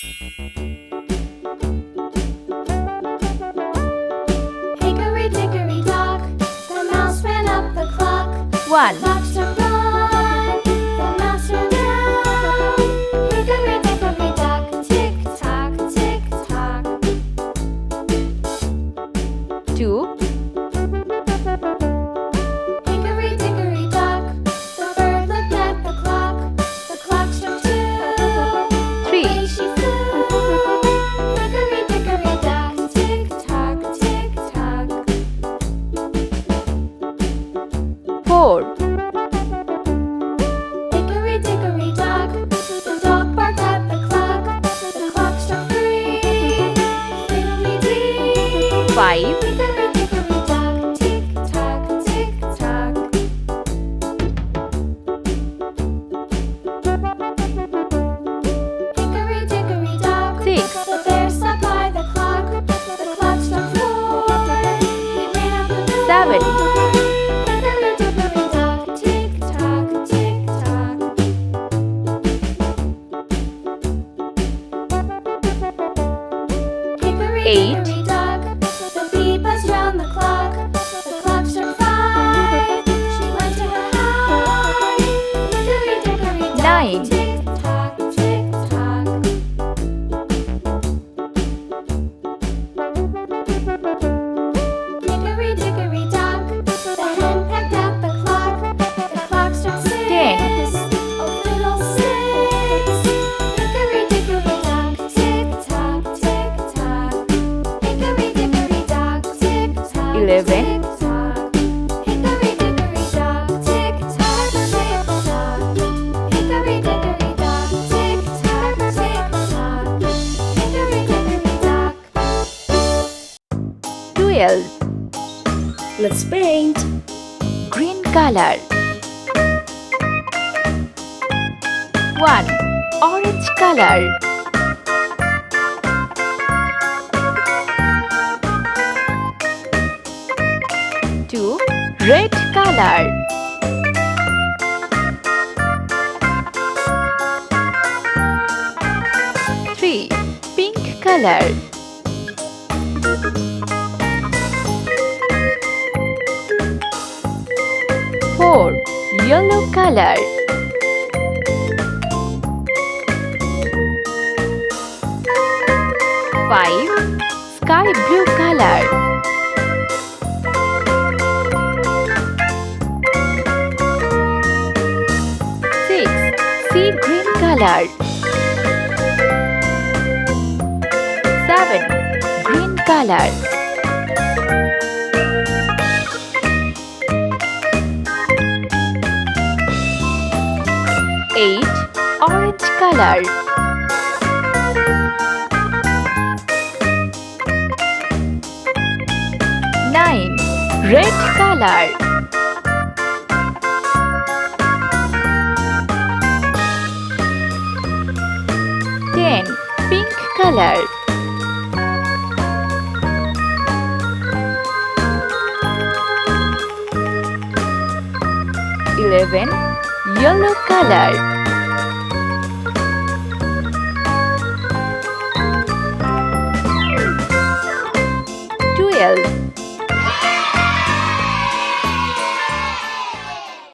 Hickory dickory dock, the mouse ran up the clock. 1, The clock struck one, the mouse ran down. Hickory dickory dock, tick tock, tick tock. 2, Hickory dickory dock, the bird looked at the clock. The clock struck two, 3, away she flew. Hickory dickory dock, tick tock, tick tock. 4, Hickory dickory dock, the dog barked at the clock. The clock struck three, fiddly-dee. 5, Hickory dickory dock, tick tock, tick tock. Hickory dickory dock, 6, the bear sat by the clock. The clock struck four, he ran out the door. 7, Hickory dickory dock, tick tock, tick tock. Hickory 8, dickory dock, the bee buzzed round the clock. The clock struck five, she went to her hive. Hickory dickory dock, 9, tick tock, tick tock. Hickory dickory dock, the hen pecked at the clock. The clock struck 6, 10, oh fiddle-sticks. Hickory dickory dock, tick tock, tick tock. Hickory dickory dock, tick tock, 11, tick tock. Hickory dickory dock, tick tock, tick tock. Hickory dickory dock, tick tock, tick tock. Hickory dickory dock. 12, Let's paint. green color. 1, orange color. 2, red color. 3, pink color. 4, yellow color. 5, sky blue color. 6, sea green color. 7, green color. 8, orange color. 9, red color. 10, pink color. 11, yellow color. 12,